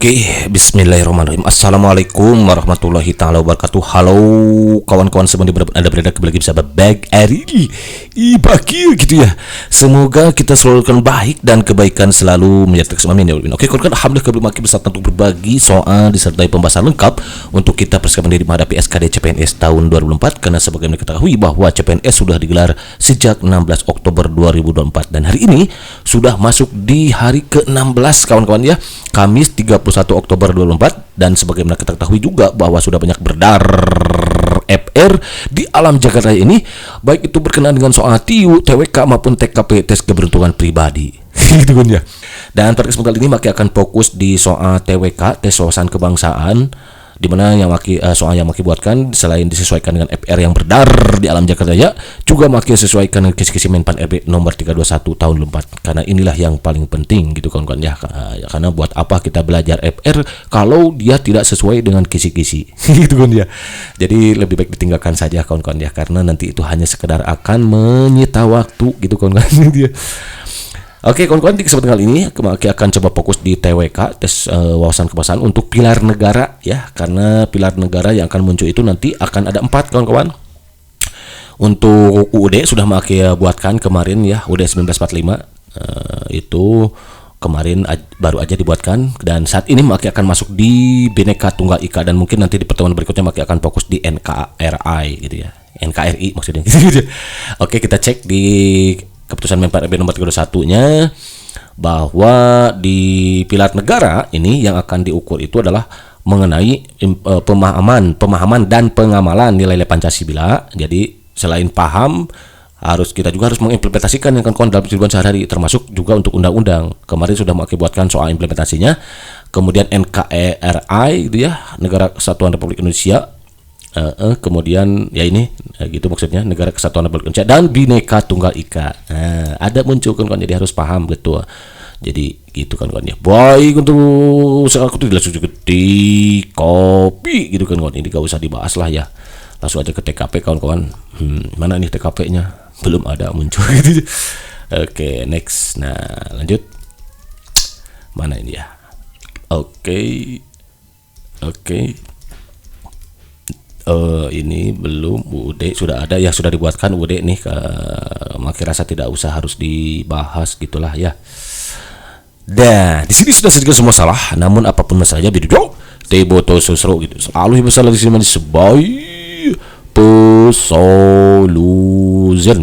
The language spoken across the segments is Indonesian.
Oke, bismillahirrahmanirrahim. Assalamualaikum warahmatullahi ta'ala wabarakatuh. Halo kawan-kawan semua di Anda berada kembali bersama Bag Ari Bakir gitu ya. Semoga kita selalu akan baik dan kebaikan selalu menyertai keselamatan ya. Oke, kawan-kawan, alhamdulillah kembali lagi bersama untuk berbagi soal disertai pembahasan lengkap untuk kita persiapkan diri menghadapi SKD CPNS tahun 2024, karena sebagaimana kita ketahui bahwa CPNS sudah digelar sejak 16 Oktober 2024 dan hari ini sudah masuk di hari ke-16 kawan-kawan ya. Kamis 31 Oktober 2024, dan sebagaimana kita ketahui juga bahwa sudah banyak beredar FR di alam jagat raya ini, baik itu berkenaan dengan soal TIU, TWK maupun TKP, tes keberuntungan pribadi. Gitu kan ya. Dan pada kesempatan ini maka akan fokus di soal TWK, tes wawasan kebangsaan, di mana yang soal yang Maki buatkan selain disesuaikan dengan FR yang beredar di alam jagat raya, juga Maki sesuaikan dengan kisi-kisi Menpan RB nomor 321 tahun 2004. Karena inilah yang paling penting gitu kawan-kawan ya. Karena buat apa kita belajar FR kalau dia tidak sesuai dengan kisi-kisi gitu kan ya. Jadi lebih baik ditinggalkan saja kawan-kawan ya, karena nanti itu hanya sekedar akan menyita waktu gitu kawan-kawan dia. Oke kawan-kawan, di kesempatan kali ini kita akan coba fokus di TWK, tes wawasan kebangsaan untuk pilar negara ya, karena pilar negara yang akan muncul itu nanti akan ada 4 kawan-kawan. Untuk UUD sudah Maki buatkan kemarin ya, UUD 1945 itu kemarin baru aja dibuatkan, dan saat ini Maki akan masuk di Bhinneka Tunggal Ika, dan mungkin nanti di pertemuan berikutnya Maki akan fokus di NKRI gitu ya, NKRI maksudnya gitu. Oke, kita cek di keputusan Menpan RB nomor 31-nya bahwa di pilar negara ini yang akan diukur itu adalah mengenai pemahaman dan pengamalan nilai-nilai Pancasila. Jadi selain paham, kita juga harus mengimplementasikan yang kawan dalam kehidupan sehari-hari, termasuk juga untuk undang-undang. Kemarin sudah mengakibatkan soal implementasinya. Kemudian NKRI gitu ya, Negara Kesatuan Republik Indonesia. Kemudian ya ini gitu maksudnya Negara Kesatuan Republik Indonesia, dan Bhinneka Tunggal Ika. Ada muncul kan, jadi harus paham betul. Jadi gitu kan ya. Baik, untuk sekarang itu jelas juga di kopi gitu kan, ini gak usah dibahas lah ya. Langsung aja ke TKP kawan-kawan. Mana nih TKP-nya? Belum ada muncul gitu. Oke, next. Nah, lanjut. Mana ini ya? Oke. Ini belum. UUD sudah ada ya, sudah dibuatkan UUD nih. Maki rasa tidak usah harus dibahas gitulah ya. Dah, di sini sudah sedikit semua salah. Namun apapun masalahnya video Teboto Sosro gitu. Selalu masalah di sini sebaik pesolution.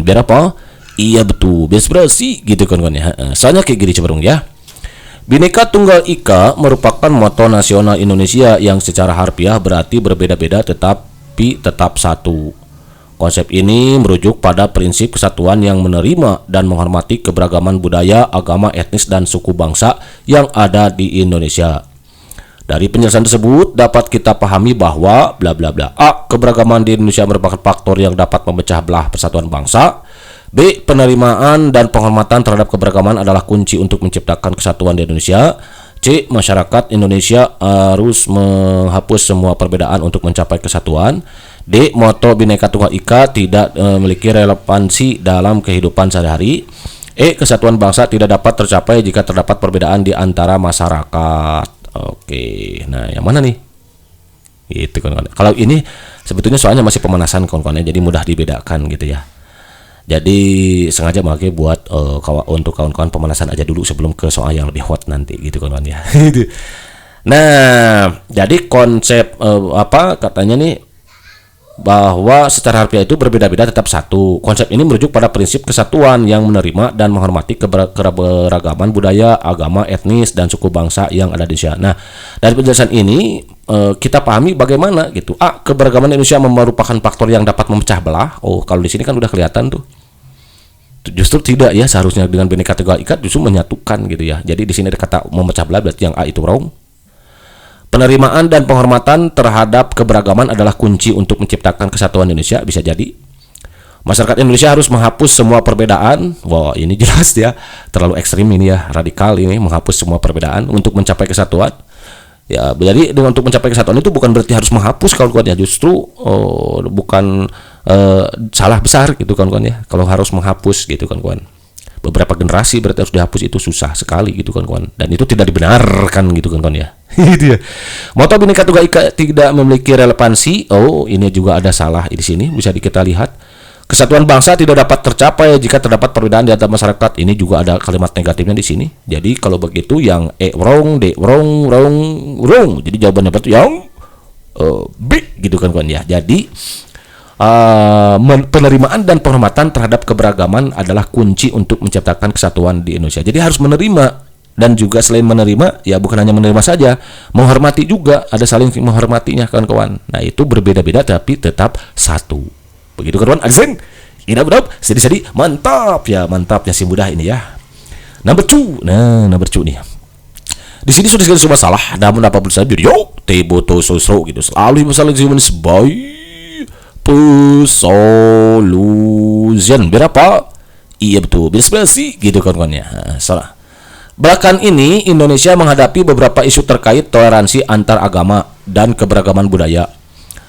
Biar apa? Iya betul, inspirasi gitu kan ya. Soalnya kayak gini cenderung ya. Bhinneka Tunggal Ika merupakan moto nasional Indonesia yang secara harfiah berarti berbeda-beda tetapi tetap satu. Konsep ini merujuk pada prinsip kesatuan yang menerima dan menghormati keberagaman budaya, agama, etnis, dan suku bangsa yang ada di Indonesia. Dari penjelasan tersebut dapat kita pahami bahwa bla bla bla. A. Keberagaman di Indonesia merupakan faktor yang dapat memecah belah persatuan bangsa. B. Penerimaan dan penghormatan terhadap keberagaman adalah kunci untuk menciptakan kesatuan di Indonesia. C. Masyarakat Indonesia harus menghapus semua perbedaan untuk mencapai kesatuan. D. Moto Bhinneka Tunggal Ika tidak memiliki relevansi dalam kehidupan sehari-hari. E. Kesatuan bangsa tidak dapat tercapai jika terdapat perbedaan di antara masyarakat. Oke, nah yang mana nih? Itu kan. Kalau ini sebetulnya soalnya masih pemanasan kawan-kawan, jadi mudah dibedakan gitu ya. Jadi sengaja Maki buat untuk kawan-kawan pemanasan aja dulu sebelum ke soal yang lebih hot nanti gitu kawan ya. Nah, jadi konsep katanya nih bahwa secara harfiah itu berbeda-beda tetap satu. Konsep ini merujuk pada prinsip kesatuan yang menerima dan menghormati keberagaman budaya, agama, etnis, dan suku bangsa yang ada di Indonesia. Nah, dari penjelasan ini kita pahami bagaimana gitu. A. Keberagaman Indonesia merupakan faktor yang dapat memecah belah. Oh, kalau di sini kan udah kelihatan tuh. Justru tidak ya, seharusnya dengan Bhinneka Tunggal Ika justru menyatukan gitu ya. Jadi di sini ada kata memecah belah, berarti yang A itu wrong. Penerimaan dan penghormatan terhadap keberagaman adalah kunci untuk menciptakan kesatuan Indonesia, bisa jadi. Masyarakat Indonesia harus menghapus semua perbedaan. Wah, ini jelas ya, terlalu ekstrim ini ya, radikal ini, menghapus semua perbedaan untuk mencapai kesatuan. Ya, jadi dengan untuk mencapai kesatuan itu bukan berarti harus menghapus kawan-kawan ya, justru bukan salah besar gitu kawan-kawan ya, kalau harus menghapus gitu kawan-kawan. beberapa generasi berarti harus dihapus, itu susah sekali gitu kan kawan, dan itu tidak dibenarkan gitu kan kawan ya. Gitu ya. Moto Bhinneka Tunggal Ika tidak memiliki relevansi. Oh, ini juga ada salah di sini, bisa kita lihat. Kesatuan bangsa tidak dapat tercapai jika terdapat perbedaan di antara masyarakat. Ini juga ada kalimat negatifnya di sini. Jadi kalau begitu yang wrong, wrong. Jadi jawabannya betul yang B gitu kan kawan ya. Jadi penerimaan dan penghormatan terhadap keberagaman adalah kunci untuk menciptakan kesatuan di Indonesia. Jadi harus menerima, dan juga selain menerima, ya bukan hanya menerima saja, menghormati juga, ada saling menghormatinya kawan-kawan. Nah itu berbeda-beda tapi tetap satu. Begitu kawan, Azin. Ini benar, sedih-sedih, mantap ya si mudah ini ya. Number 2, number 2 nih. Di sini sudah segala masalah, namun apapun saja video teboto sosro gitu. Selalu masalah zaman sebaik solution berapa? Iya betul, bisa sih gitu kawan-kawan ya. Salah. Belakangan ini Indonesia menghadapi beberapa isu terkait toleransi antar agama dan keberagaman budaya.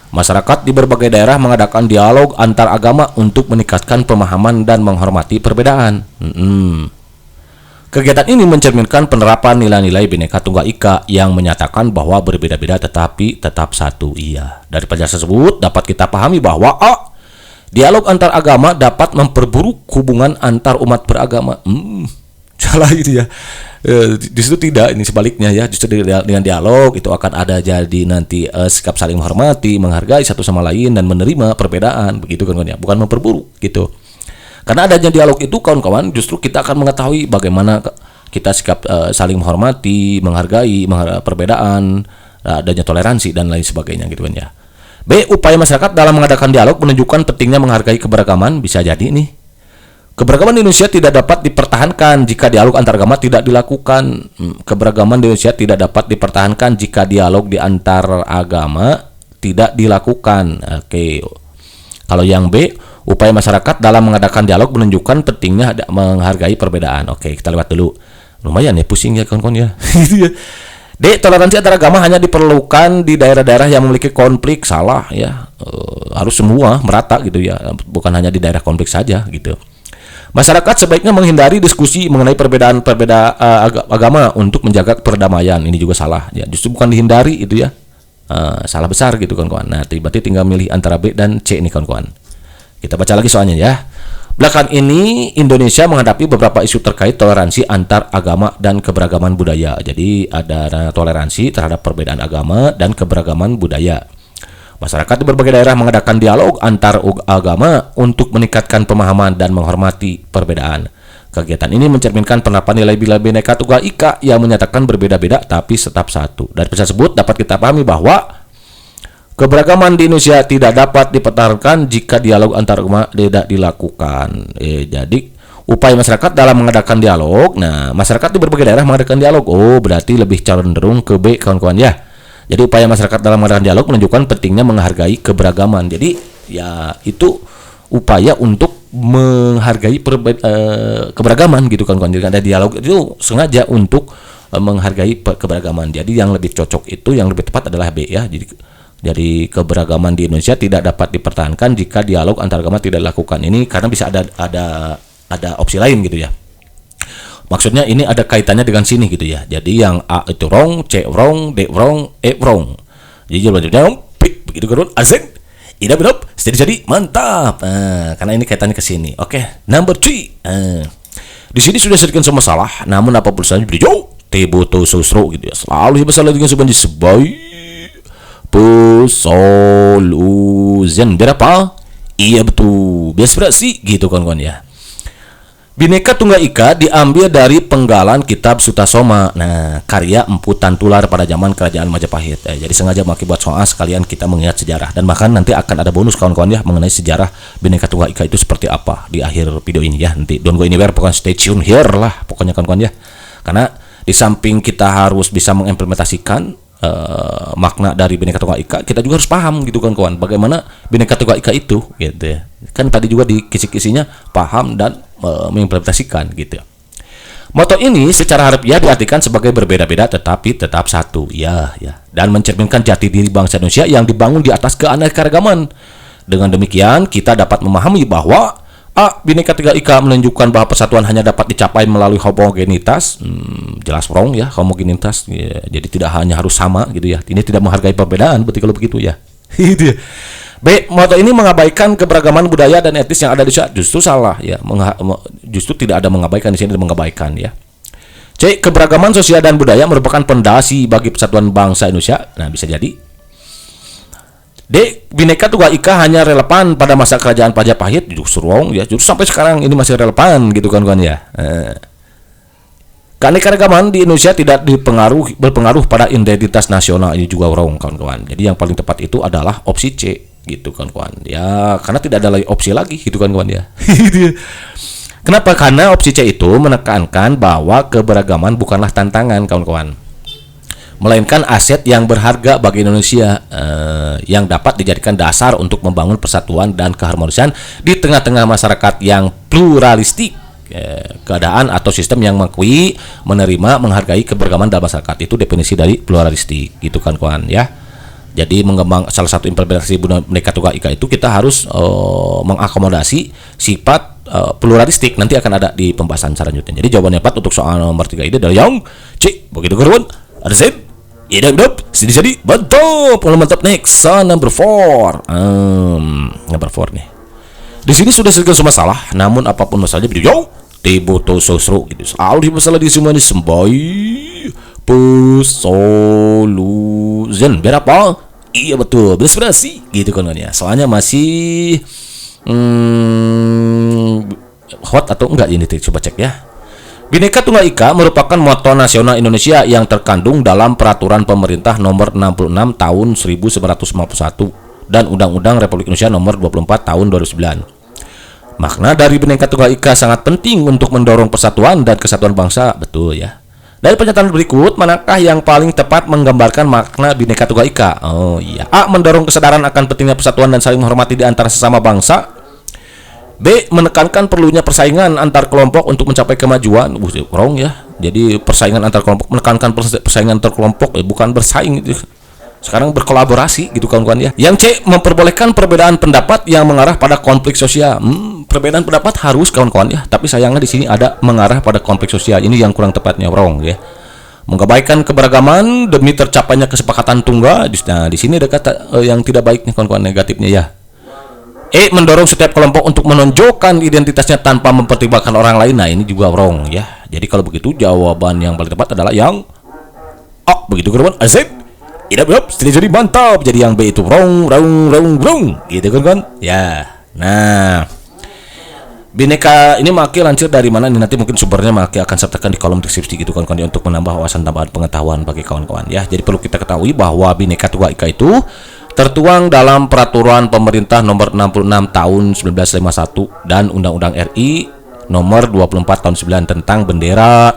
Masyarakat di berbagai daerah mengadakan dialog antar agama untuk meningkatkan pemahaman dan menghormati perbedaan. Kegiatan ini mencerminkan penerapan nilai-nilai Bhinneka Tunggal Ika yang menyatakan bahwa berbeda-beda tetapi tetap satu. Iya, dari penjelasan tersebut dapat kita pahami bahwa dialog antar agama dapat memperburuk hubungan antar umat beragama. Salah gitu ya. Justru tidak, ini sebaliknya ya. Justru dengan dialog itu akan ada jadi nanti sikap saling menghormati, menghargai satu sama lain dan menerima perbedaan, begitu kan ya. Bukan memperburuk gitu. Karena adanya dialog itu kawan-kawan, justru kita akan mengetahui bagaimana kita sikap saling menghormati, menghargai perbedaan, adanya toleransi dan lain sebagainya gitu kan ya. B. Upaya masyarakat dalam mengadakan dialog menunjukkan pentingnya menghargai keberagaman. Bisa jadi nih, keberagaman di Indonesia tidak dapat dipertahankan jika dialog antar agama tidak dilakukan. Keberagaman di Indonesia tidak dapat dipertahankan jika dialog di antar agama tidak dilakukan. Oke. Kalau yang B, upaya masyarakat dalam mengadakan dialog menunjukkan pentingnya menghargai perbedaan. Oke, kita lewat dulu. Lumayan ya, pusing ya kawan-kawan ya. D. Toleransi antar agama hanya diperlukan di daerah-daerah yang memiliki konflik. Salah ya. Harus semua merata gitu ya, bukan hanya di daerah konflik saja gitu. Masyarakat sebaiknya menghindari diskusi mengenai perbedaan agama untuk menjaga perdamaian. Ini juga salah ya, justru bukan dihindari itu ya. Salah besar gitu kawan-kawan. Nah, berarti tinggal milih antara B dan C ini kawan-kawan. Kita baca lagi soalnya ya. Belakangan ini Indonesia menghadapi beberapa isu terkait toleransi antar agama dan keberagaman budaya. Jadi ada toleransi terhadap perbedaan agama dan keberagaman budaya. Masyarakat di berbagai daerah mengadakan dialog antar agama untuk meningkatkan pemahaman dan menghormati perbedaan. Kegiatan ini mencerminkan penerapan nilai Bhinneka Tunggal Ika yang menyatakan berbeda-beda tapi tetap satu. Dari pesan tersebut dapat kita pahami bahwa keberagaman di Indonesia tidak dapat dipertahankan jika dialog antar agama tidak dilakukan. Jadi upaya masyarakat dalam mengadakan dialog. Nah, masyarakat di berbagai daerah mengadakan dialog. Oh, berarti lebih cenderung ke B kawan-kawan ya. Jadi upaya masyarakat dalam mengadakan dialog menunjukkan pentingnya menghargai keberagaman. Jadi ya itu upaya untuk menghargai keberagaman gitu kan. Jadi ada dialog itu sengaja untuk menghargai keberagaman. Jadi yang lebih cocok itu, yang lebih tepat adalah B ya. Jadi keberagaman di Indonesia tidak dapat dipertahankan jika dialog antar agama tidak dilakukan. Ini karena bisa ada opsi lain gitu ya. Maksudnya ini ada kaitannya dengan sini gitu ya. Jadi yang A itu wrong, C wrong, D wrong, E wrong. Jadi jawabannya wrong, begitu kan? Asik. Ida benar, jadi mantap. Karena ini kaitannya ke sini. Oke, number 3. Di sini sudah sedikit masalah, namun apapun saja video teboto sosro gitu ya. Selalu masalah dengan sebaik solution berapa? Iya betul, biasa sih gitu kawan-kawan ya. Bhinneka Tunggal Ika diambil dari penggalan kitab Sutasoma. Nah, karya Empu Tantular pada zaman kerajaan Majapahit. Jadi sengaja maki buat soal sekalian kita mengingat sejarah, dan bahkan nanti akan ada bonus kawan-kawan ya mengenai sejarah Bhinneka Tunggal Ika itu seperti apa di akhir video ini ya. Nanti don't go anywhere, pokoknya stay tune here lah pokoknya kawan-kawan ya. Karena di samping kita harus bisa mengimplementasikan makna dari Bhinneka Tunggal Ika, kita juga harus paham gitu kan kawan, bagaimana Bhinneka Tunggal Ika itu gitu ya. Kan tadi juga di kisi-kisinya paham dan mengimplementasikan gitu. Moto ini secara harfiah diartikan sebagai berbeda-beda tetapi tetap satu ya, dan mencerminkan jati diri bangsa Indonesia yang dibangun di atas keanekaragaman. Dengan demikian kita dapat memahami bahwa A. Bhinneka Tunggal Ika menunjukkan bahwa persatuan hanya dapat dicapai melalui homogenitas. Jelas wrong ya, homogenitas. Ya, jadi tidak hanya harus sama gitu ya. Ini tidak menghargai perbedaan, berarti kalau begitu ya. B. Moto ini mengabaikan keberagaman budaya dan etnis yang ada di Indonesia. Justru salah ya. Justru tidak ada mengabaikan di sini, ada mengabaikan ya. C. Keberagaman sosial dan budaya merupakan pondasi bagi persatuan bangsa Indonesia. Nah, bisa jadi. D. Bhinneka Tunggal Ika hanya relevan pada masa kerajaan Majapahit. Justru wrong ya. Justru sampai sekarang ini masih relevan gitu kan ya. Keanekaragaman di Indonesia tidak berpengaruh pada identitas nasional. Ini juga wrong kawan-kawan. Jadi yang paling tepat itu adalah opsi C gitu kawan-kawan. Ya, karena tidak ada lagi opsi lagi gitu kawan-kawan ya. Kenapa? Karena opsi C itu menekankan bahwa keberagaman bukanlah tantangan kawan-kawan, melainkan aset yang berharga bagi Indonesia, yang dapat dijadikan dasar untuk membangun persatuan dan keharmonisan di tengah-tengah masyarakat yang pluralistik. Keadaan atau sistem yang mengakui, menerima, menghargai keberagaman dalam masyarakat, itu definisi dari pluralistik gitu kan kawan ya. Jadi mengembang salah satu implementasi Bhinneka Tunggal Ika itu kita harus mengakomodasi sifat pluralistik. Nanti akan ada di pembahasan selanjutnya. Jadi jawabannya 4 untuk soal nomor 3 ini adalah yang C. Begitu kawan. Ada set. Idap, jadi mantap. Mantap. Next, number 4. Number 4 nih. Di sini sudah sedikit masalah, namun apapun masalahnya video Tiboto sosro gitu. Selalu masalah di semua ini sembai solution. Berapa? Iya betul, berinspirasi gitu kan ya. Soalnya masih hot atau enggak ini, coba cek ya. Bhinneka Tunggal Ika merupakan moto nasional Indonesia yang terkandung dalam Peraturan Pemerintah Nomor 66 Tahun 1951 dan Undang-Undang Republik Indonesia Nomor 24 Tahun 2009. Makna dari Bhinneka Tunggal Ika sangat penting untuk mendorong persatuan dan kesatuan bangsa, betul ya. Dari pernyataan berikut, manakah yang paling tepat menggambarkan makna Bhinneka Tunggal Ika? Oh iya. A. Mendorong kesadaran akan pentingnya persatuan dan saling menghormati di antara sesama bangsa. B. Menekankan perlunya persaingan antar kelompok untuk mencapai kemajuan. Wrong ya. Jadi persaingan antar kelompok, menekankan persaingan antar kelompok, bukan bersaing gitu. Sekarang berkolaborasi gitu kawan-kawan ya. Yang C. Memperbolehkan perbedaan pendapat yang mengarah pada konflik sosial. Perbedaan pendapat harus kawan-kawan ya. Tapi sayangnya di sini ada mengarah pada konflik sosial. Ini yang kurang tepatnya, wrong ya. Mengabaikan keberagaman demi tercapainya kesepakatan tunggal. Nah, di sini ada kata yang tidak baik nih kawan-kawan, negatifnya ya. E. Mendorong setiap kelompok untuk menonjolkan identitasnya tanpa mempertimbangkan orang lain. Nah, ini juga wrong ya. Jadi kalau begitu jawaban yang paling tepat adalah yang A. Begitu kawan-kawan. Asik. Idap, jadi mantap. Jadi yang B itu wrong gitu kan ya. Nah, Bhinneka ini Maki lansir dari mana ini, nanti mungkin sumbernya Maki akan sertakan di kolom deskripsi gitu kan untuk menambah wawasan tambahan pengetahuan bagi kawan-kawan ya. Jadi perlu kita ketahui bahwa Bhinneka Tunggal Ika itu tertuang dalam Peraturan Pemerintah Nomor 66 Tahun 1951 dan Undang-Undang RI Nomor 24 Tahun 9 tentang bendera,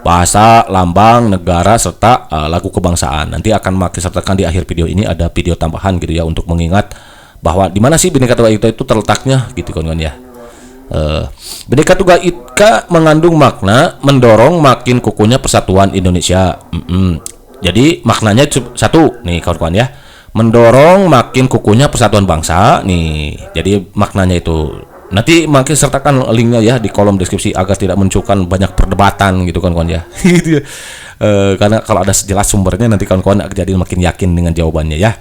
bahasa, lambang negara serta lagu kebangsaan. Nanti akan Maki sertakan di akhir video ini, ada video tambahan gitu ya untuk mengingat bahwa di mana sih Bhinneka Tunggal Ika itu terletaknya gitu kan ya. Bhinneka Tunggal Ika mengandung makna mendorong makin kukuhnya persatuan Indonesia. Jadi maknanya satu nih kawan-kawan ya, mendorong makin kukuhnya persatuan bangsa nih. Jadi maknanya itu nanti makin sertakan linknya ya di kolom deskripsi agar tidak munculkan banyak perdebatan gitu kawan-kawan ya. Karena kalau ada jelas sumbernya nanti kawan-kawan jadi makin yakin dengan jawabannya ya.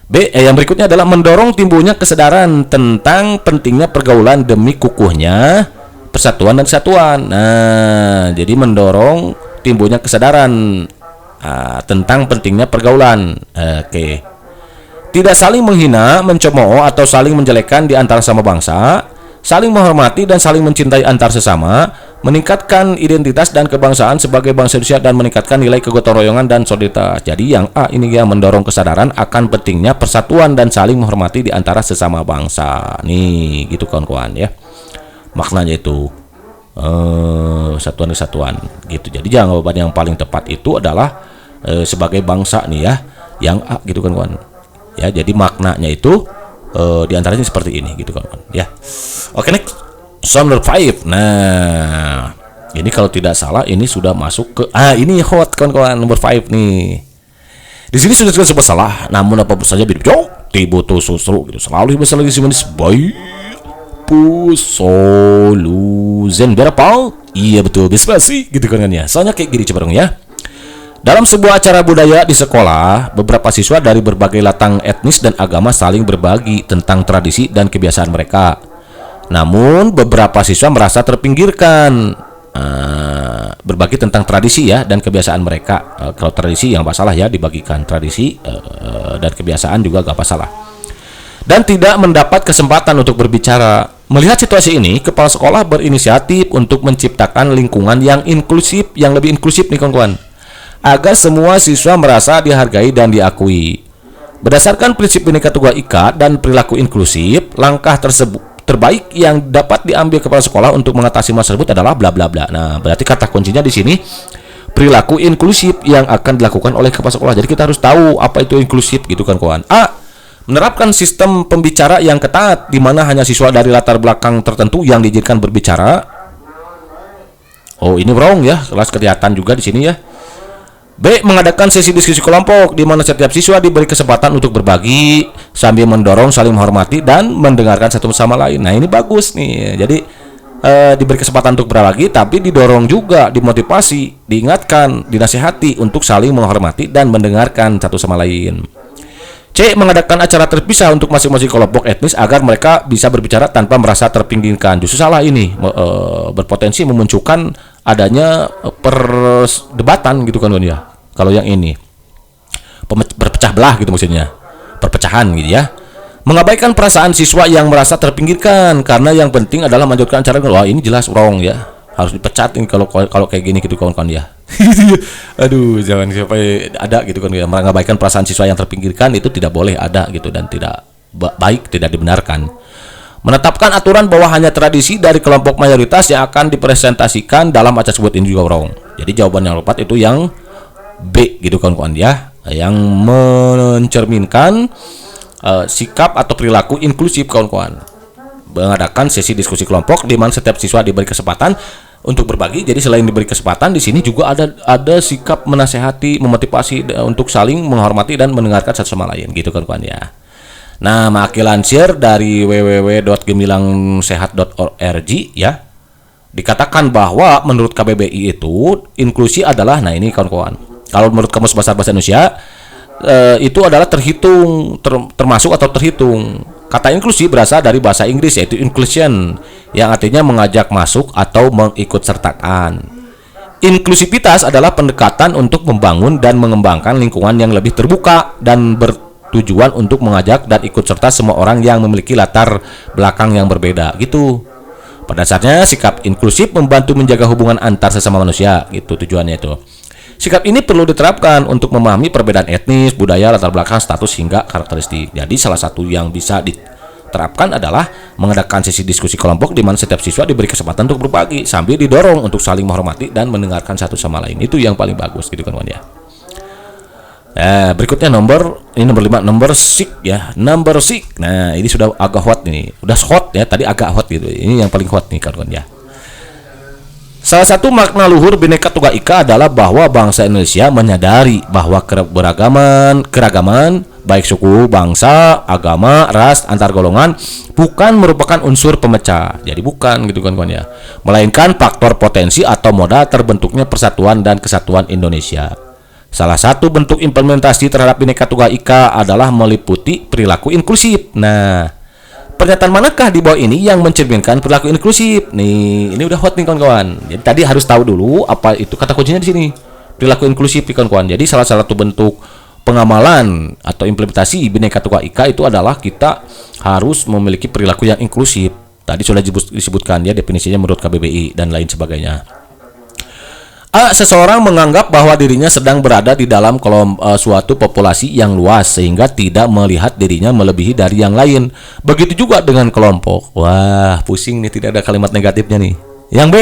B. Yang berikutnya adalah mendorong timbulnya kesadaran tentang pentingnya pergaulan demi kukuhnya persatuan dan kesatuan. Nah, jadi mendorong timbulnya kesadaran tentang pentingnya pergaulan. Oke. Tidak saling menghina, mencemooh atau saling menjelekkan di antara sama bangsa, saling menghormati dan saling mencintai antar sesama, meningkatkan identitas dan kebangsaan sebagai bangsa Indonesia dan meningkatkan nilai kegotong royongan dan solidaritas. Jadi yang A ini ya, mendorong kesadaran akan pentingnya persatuan dan saling menghormati di antara sesama bangsa. Nih, gitu kawan-kawan ya. Maknanya itu satuan kesatuan gitu. Jadi jawaban yang paling tepat itu adalah sebagai bangsa nih ya, yang A gitu kawan-kawan. Ya, jadi maknanya itu diantaranya seperti ini gitu kawan-kawan ya. Oke, next number 5. Nah, ini kalau tidak salah ini sudah masuk ke ini hot kawan-kawan, nomor 5 nih. Di sini sudah sebuah salah, namun apapun saja video Tiboto sosro gitu. Selalu masalah di sini sebaik Soluzen berapa? Iya betul, bespasi gitu kan ya. Soalnya kayak gini coba dong ya. Dalam sebuah acara budaya di sekolah, beberapa siswa dari berbagai latar etnis dan agama saling berbagi tentang tradisi dan kebiasaan mereka. Namun, beberapa siswa merasa terpinggirkan. Berbagi tentang tradisi ya dan kebiasaan mereka. Kalau tradisi yang masalah ya dibagikan tradisi dan kebiasaan juga gak masalah. Dan tidak mendapat kesempatan untuk berbicara. Melihat situasi ini, kepala sekolah berinisiatif untuk menciptakan lingkungan yang inklusif, yang lebih inklusif nih kawan-kawan, agar semua siswa merasa dihargai dan diakui. Berdasarkan prinsip Bhinneka Tunggal Ika dan perilaku inklusif, langkah terbaik yang dapat diambil kepala sekolah untuk mengatasi masalah tersebut adalah bla bla bla. Nah, berarti kata kuncinya di sini perilaku inklusif yang akan dilakukan oleh kepala sekolah. Jadi kita harus tahu apa itu inklusif gitu kan kawan. Menerapkan sistem pembicara yang ketat di mana hanya siswa dari latar belakang tertentu yang diizinkan berbicara. Oh, ini wrong ya. Kelas kelihatan juga di sini ya. B. Mengadakan sesi diskusi kelompok di mana setiap siswa diberi kesempatan untuk berbagi sambil mendorong saling menghormati dan mendengarkan satu sama lain. Nah, ini bagus nih. Jadi diberi kesempatan untuk berbagi tapi didorong juga, dimotivasi, diingatkan, dinasihati untuk saling menghormati dan mendengarkan satu sama lain. C. Mengadakan acara terpisah untuk masing-masing kelompok etnis agar mereka bisa berbicara tanpa merasa terpinggirkan. Justru salah ini, berpotensi memunculkan adanya perdebatan gitu kan ya. Kalau yang ini berpecah belah gitu maksudnya, perpecahan gitu ya. Mengabaikan perasaan siswa yang merasa terpinggirkan karena yang penting adalah melanjutkan acara. Wah, ini jelas wrong ya. Harus dipecat ini kalau kayak gini gitu kawan-kawan ya. Aduh, jangan sampai ada gitu kan ya. Mengabaikan perasaan siswa yang terpinggirkan itu tidak boleh ada gitu dan tidak baik, tidak dibenarkan. Menetapkan aturan bahwa hanya tradisi dari kelompok mayoritas yang akan dipresentasikan dalam acara tersebut ini juga wrong. Jadi jawaban yang tepat itu yang B gitu kawan-kawan ya, yang mencerminkan sikap atau perilaku inklusif kawan-kawan. Mengadakan sesi diskusi kelompok di mana setiap siswa diberi kesempatan untuk berbagi. Jadi selain diberi kesempatan, di sini juga ada sikap menasehati, memotivasi untuk saling menghormati dan mendengarkan satu sama lain gitu kawan-kawan ya. Nah, Maki lansir dari www.gemilangsehat.org ya, dikatakan bahwa menurut KBBI itu inklusi adalah, nah ini kawan-kawan, kalau menurut Kamus Besar Bahasa Indonesia itu adalah termasuk atau terhitung. Kata inklusi berasal dari bahasa Inggris yaitu inclusion, yang artinya mengajak masuk atau mengikutsertakan. Inklusivitas adalah pendekatan untuk membangun dan mengembangkan lingkungan yang lebih terbuka dan bertujuan untuk mengajak dan ikut serta semua orang yang memiliki latar belakang yang berbeda gitu. Pada dasarnya sikap inklusif membantu menjaga hubungan antar sesama manusia gitu tujuannya itu. Sikap ini perlu diterapkan untuk memahami perbedaan etnis, budaya, latar belakang, status hingga karakteristik. Jadi salah satu yang bisa diterapkan adalah mengadakan sesi diskusi kelompok di mana setiap siswa diberi kesempatan untuk berbagi sambil didorong untuk saling menghormati dan mendengarkan satu sama lain. Itu yang paling bagus gitu kan ya. Berikutnya nomor 5, nomor 6 ya. Number 6. Nah, ini sudah agak hot nih. Udah hot ya, tadi agak hot gitu. Ini yang paling hot nih kawan-kawan ya. Salah satu makna luhur Bhinneka Tunggal Ika adalah bahwa bangsa Indonesia menyadari bahwa keragaman baik suku, bangsa, agama, ras, antar golongan bukan merupakan unsur pemecah. Jadi bukan gitu kan ya. Melainkan faktor potensi atau modal terbentuknya persatuan dan kesatuan Indonesia. Salah satu bentuk implementasi terhadap Bhinneka Tunggal Ika adalah meliputi perilaku inklusif. Nah, pernyataan manakah di bawah ini yang mencerminkan perilaku inklusif? Nih, ini udah hot nih kawan-kawan. Jadi tadi harus tahu dulu apa itu kata kuncinya di sini. Perilaku inklusif kawan-kawan. Jadi salah satu bentuk pengamalan atau implementasi Bhinneka Tunggal Ika itu adalah kita harus memiliki perilaku yang inklusif. Tadi sudah disebutkan ya definisinya menurut KBBI dan lain sebagainya. Seseorang menganggap bahwa dirinya sedang berada di dalam suatu populasi yang luas sehingga tidak melihat dirinya melebihi dari yang lain. Begitu juga dengan kelompok. Wah, pusing nih, tidak ada kalimat negatifnya nih. Yang B,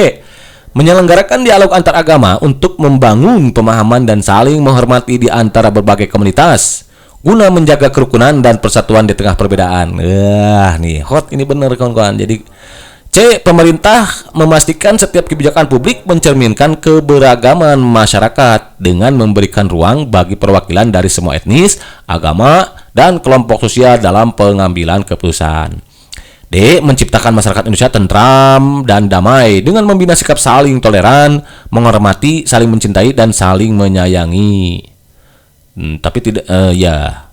menyelenggarakan dialog antar agama untuk membangun pemahaman dan saling menghormati di antara berbagai komunitas guna menjaga kerukunan dan persatuan di tengah perbedaan. Nih hot ini bener kawan-kawan. Jadi C. Pemerintah memastikan setiap kebijakan publik mencerminkan keberagaman masyarakat dengan memberikan ruang bagi perwakilan dari semua etnis, agama, dan kelompok sosial dalam pengambilan keputusan. D. D. Menciptakan masyarakat Indonesia tentram dan damai dengan membina sikap saling toleran, menghormati, saling mencintai, dan saling menyayangi. Tapi tidak, ya.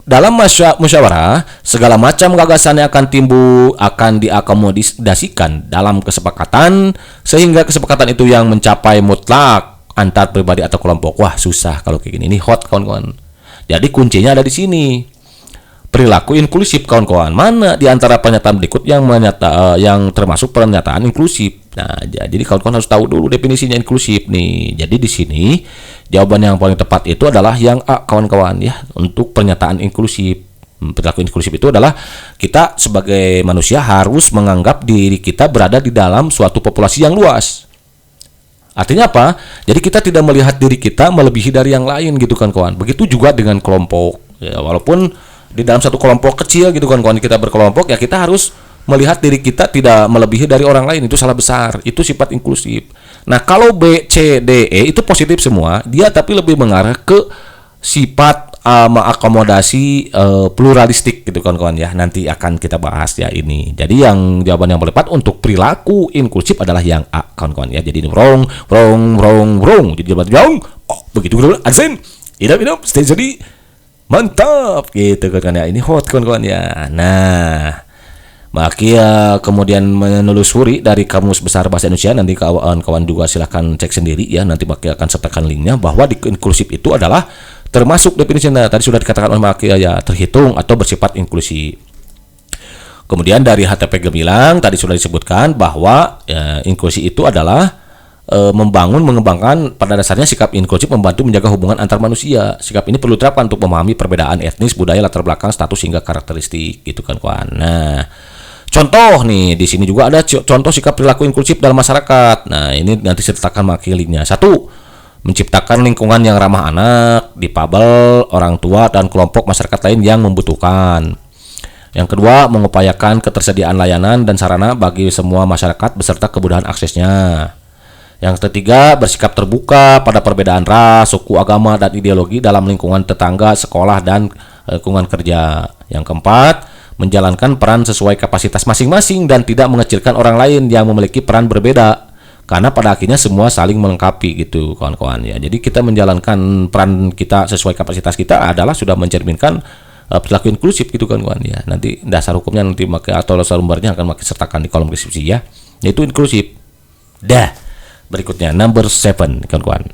Dalam musyawarah, segala macam gagasan yang akan timbul akan diakomodasikan dalam kesepakatan, sehingga kesepakatan itu yang mencapai mutlak antar pribadi atau kelompok. Wah, susah kalau kayak gini. Ini hot, kawan-kawan. Jadi kuncinya ada di sini. Perilaku inklusif, kawan-kawan. Mana di antara pernyataan berikut yang termasuk pernyataan inklusif? Nah, jadi kawan-kawan harus tahu dulu definisinya inklusif nih. Jadi di sini jawaban yang paling tepat itu adalah yang A, kawan-kawan ya, untuk pernyataan inklusif. Perilaku inklusif itu adalah kita sebagai manusia harus menganggap diri kita berada di dalam suatu populasi yang luas. Artinya apa? Jadi kita tidak melihat diri kita melebihi dari yang lain gitu kan, kawan. Begitu juga dengan kelompok. Ya, walaupun di dalam satu kelompok kecil gitu kan, kawan, kita berkelompok, ya kita harus melihat diri kita tidak melebihi dari orang lain. Itu salah besar. Itu sifat inklusif. Nah, kalau B, C, D, E itu positif semua, dia tapi lebih mengarah ke sifat mengakomodasi pluralistik gitu kan, kawan ya. Nanti akan kita bahas ya ini. Jadi yang jawaban yang tepat untuk perilaku inklusif adalah yang A, kawan-kawan ya. Jadi ini wrong. Jadi jawaban wrong. Oh, begitu dulu. Adsen. Idap, stay jadi. Mantap gitu kan ya. Ini hot, kawan-kawan ya. Nah, Makia kemudian menelusuri dari Kamus Besar Bahasa Indonesia. Nanti kawan-kawan juga silahkan cek sendiri ya. Nanti Makia akan sertakan linknya, bahwa di inklusif itu adalah termasuk definisinya tadi sudah dikatakan oleh Makia ya, terhitung atau bersifat inklusi. Kemudian dari HTP Gemilang tadi sudah disebutkan bahwa inklusi itu adalah mengembangkan pada dasarnya sikap inklusif membantu menjaga hubungan antar manusia. Sikap ini perlu diterapkan untuk memahami perbedaan etnis, budaya, latar belakang, status hingga karakteristik gitu kan, kawan. Nah, contoh nih di sini juga ada contoh sikap perilaku inklusif dalam masyarakat. Nah, ini nanti saya letakkan linknya. 1. Menciptakan lingkungan yang ramah anak, difabel, orang tua, dan kelompok masyarakat lain yang membutuhkan. Yang kedua, mengupayakan ketersediaan layanan dan sarana bagi semua masyarakat beserta kemudahan aksesnya. Yang ketiga, bersikap terbuka pada perbedaan ras, suku, agama, dan ideologi dalam lingkungan tetangga, sekolah, dan lingkungan kerja. Yang keempat, menjalankan peran sesuai kapasitas masing-masing dan tidak mengecilkan orang lain yang memiliki peran berbeda. Karena pada akhirnya semua saling melengkapi gitu, kawan-kawan ya. Jadi kita menjalankan peran kita sesuai kapasitas kita adalah sudah mencerminkan perilaku inklusif gitu kan, kawan ya. Nanti dasar hukumnya nanti atau dasar sumbernya akan sertakan di kolom deskripsi ya. Yaitu inklusif. Berikutnya number 7, kawan-kawan.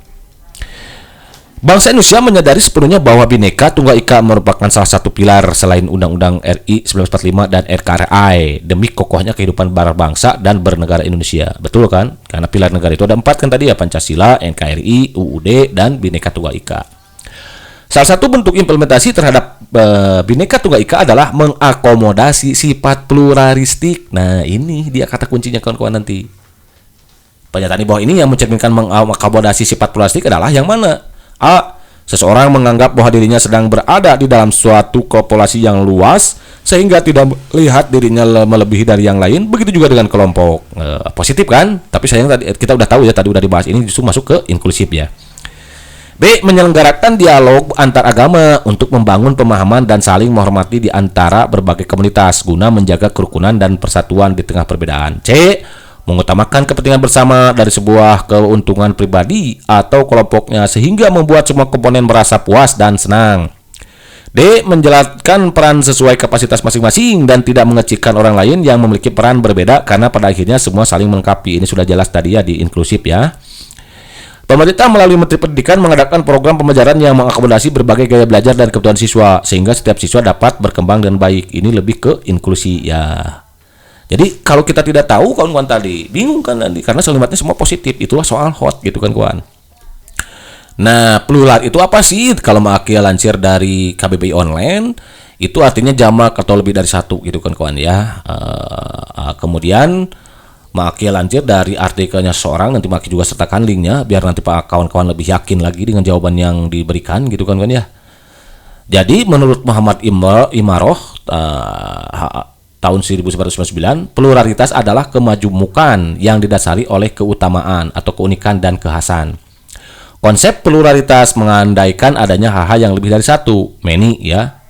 Bangsa Indonesia menyadari sepenuhnya bahwa Bhinneka Tunggal Ika merupakan salah satu pilar selain Undang-Undang RI 1945 dan NKRI demi kokohnya kehidupan berbangsa dan bernegara Indonesia. Betul kan? Karena pilar negara itu ada 4 kan tadi ya, Pancasila, NKRI, UUD, dan Bhinneka Tunggal Ika. Salah satu bentuk implementasi terhadap Bhinneka Tunggal Ika adalah mengakomodasi sifat pluralistik. Nah, ini dia kata kuncinya, kawan-kawan nanti. Pernyataan di bawah ini yang mencerminkan mengakomodasi sifat pluralistik adalah yang mana? A. Seseorang menganggap bahwa dirinya sedang berada di dalam suatu populasi yang luas sehingga tidak melihat dirinya melebihi dari yang lain. Begitu juga dengan kelompok. Positif kan? Tapi sayang tadi kita udah tahu ya, tadi udah dibahas, ini justru masuk ke inklusif ya. B. Menyelenggarakan dialog antar agama untuk membangun pemahaman dan saling menghormati di antara berbagai komunitas guna menjaga kerukunan dan persatuan di tengah perbedaan. C. Mengutamakan kepentingan bersama dari sebuah keuntungan pribadi atau kelompoknya sehingga membuat semua komponen merasa puas dan senang. D. Menjalankan peran sesuai kapasitas masing-masing dan tidak mengecilkan orang lain yang memiliki peran berbeda karena pada akhirnya semua saling melengkapi. Ini sudah jelas tadi ya di inklusif ya. Pemerintah melalui Menteri Pendidikan mengadakan program pembelajaran yang mengakomodasi berbagai gaya belajar dan kebutuhan siswa sehingga setiap siswa dapat berkembang dengan baik. Ini lebih ke inklusi ya. Jadi kalau kita tidak tahu, kawan-kawan tadi bingung kan nanti karena kalimatnya semua positif. Itulah soal hot gitu kan, kawan. Nah, plural itu apa sih? Kalau Makia lansir dari KBBI online, itu artinya jamak atau lebih dari satu gitu kan, kawan ya. Kemudian Makia lansir dari artikelnya seorang, nanti Makia juga sertakan linknya biar nanti Pak kawan-kawan lebih yakin lagi dengan jawaban yang diberikan gitu kan, kawan ya. Jadi menurut Muhammad Imaroh tahun 1999, pluralitas adalah kemajumukan yang didasari oleh keutamaan atau keunikan dan kekhasan. Konsep pluralitas mengandaikan adanya hal-hal yang lebih dari satu, many ya.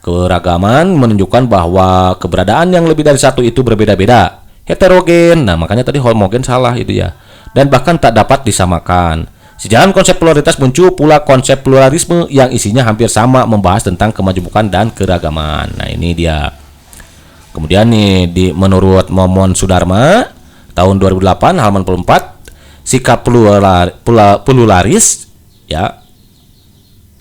Keragaman menunjukkan bahwa keberadaan yang lebih dari satu itu berbeda-beda, heterogen. Nah, makanya tadi homogen salah itu ya. Dan bahkan tak dapat disamakan. Sejalan konsep pluralitas muncul pula konsep pluralisme yang isinya hampir sama, membahas tentang kemajemukan dan keragaman. Nah, ini dia. Kemudian nih, menurut Momon Sudarma tahun 2008 halaman 44, sikap pluralis ya,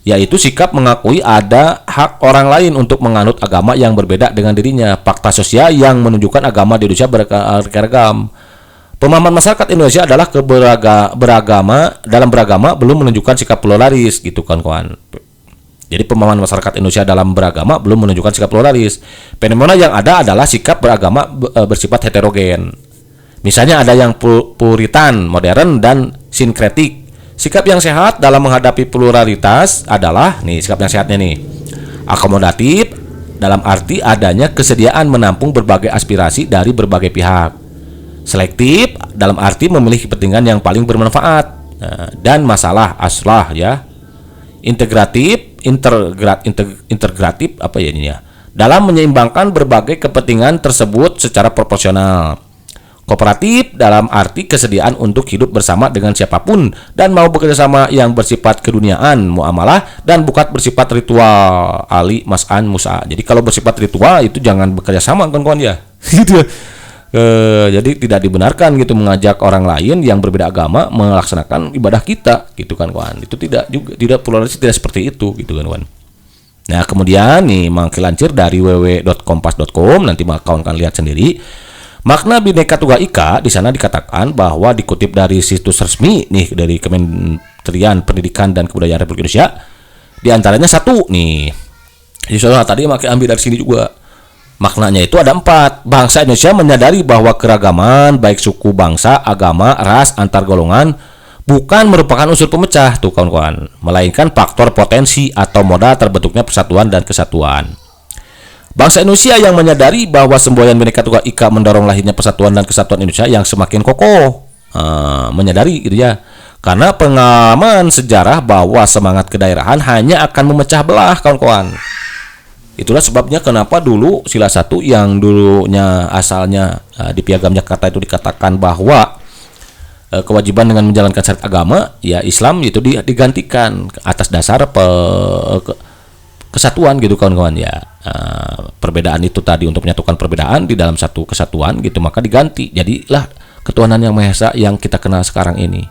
yaitu sikap mengakui ada hak orang lain untuk menganut agama yang berbeda dengan dirinya. Fakta sosial yang menunjukkan agama di Indonesia beragam. Pemahaman masyarakat Indonesia adalah dalam beragama belum menunjukkan sikap pluralis gitu kan kawan. Jadi pemahaman masyarakat Indonesia dalam beragama belum menunjukkan sikap pluralis. Fenomena yang ada adalah sikap beragama bersifat heterogen. Misalnya ada yang puritan, modern, dan sinkretik. Sikap yang sehat dalam menghadapi pluralitas adalah, nih sikap yang sehatnya nih, akomodatif dalam arti adanya kesediaan menampung berbagai aspirasi dari berbagai pihak. Selektif dalam arti memilih kepentingan yang paling bermanfaat. Dan masalah aslah ya. Integratif apa ya ini ya? Dalam menyeimbangkan berbagai kepentingan tersebut secara proporsional. Kooperatif dalam arti kesediaan untuk hidup bersama dengan siapapun dan mau bekerja sama yang bersifat keduniaan, muamalah, dan bukan bersifat ritual. Ali Mas'an Musa. Jadi kalau bersifat ritual itu jangan bekerja sama kawan-kawan ya. Gitu ya. Jadi tidak dibenarkan gitu mengajak orang lain yang berbeda agama melaksanakan ibadah kita gitu kan kawan. Itu tidak pluralis, tidak seperti itu gitu kan kawan. Nah, kemudian nih mangkilancir dari www.kompas.com, nanti kawan-kawan lihat sendiri. Makna Bhinneka Tunggal Ika di sana dikatakan bahwa dikutip dari situs resmi nih dari Kementerian Pendidikan dan Kebudayaan Republik Indonesia, di antaranya satu nih. Jadi saudara tadi makin ambil dari sini juga. Maknanya itu ada 4. Bangsa Indonesia menyadari bahwa keragaman baik suku, bangsa, agama, ras, antar golongan bukan merupakan unsur pemecah tuh kawan-kawan, melainkan faktor potensi atau modal terbentuknya persatuan dan kesatuan. Bangsa Indonesia yang menyadari bahwa semboyan Bhinneka Tunggal Ika mendorong lahirnya persatuan dan kesatuan Indonesia yang semakin kokoh. Menyadari gitu ya. Karena pengalaman sejarah bahwa semangat kedaerahan hanya akan memecah belah kawan-kawan. Itulah sebabnya kenapa dulu sila 1 yang dulunya asalnya di Piagam Jakarta itu dikatakan bahwa kewajiban dengan menjalankan syariat agama ya Islam itu digantikan atas dasar kesatuan gitu kawan-kawan ya. Perbedaan itu tadi untuk menyatukan perbedaan di dalam satu kesatuan gitu, maka diganti jadilah ketuhanan yang Maha Esa yang kita kenal sekarang ini.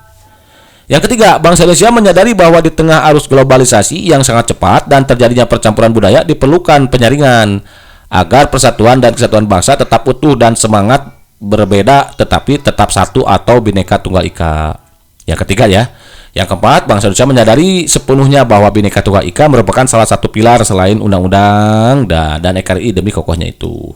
Yang ketiga, bangsa Indonesia menyadari bahwa di tengah arus globalisasi yang sangat cepat dan terjadinya percampuran budaya diperlukan penyaringan agar persatuan dan kesatuan bangsa tetap utuh dan semangat berbeda tetapi tetap satu atau Bhinneka Tunggal Ika. Yang ketiga ya. Yang keempat, bangsa Indonesia menyadari sepenuhnya bahwa Bhinneka Tunggal Ika merupakan salah satu pilar selain undang-undang dan NKRI demi kokohnya itu.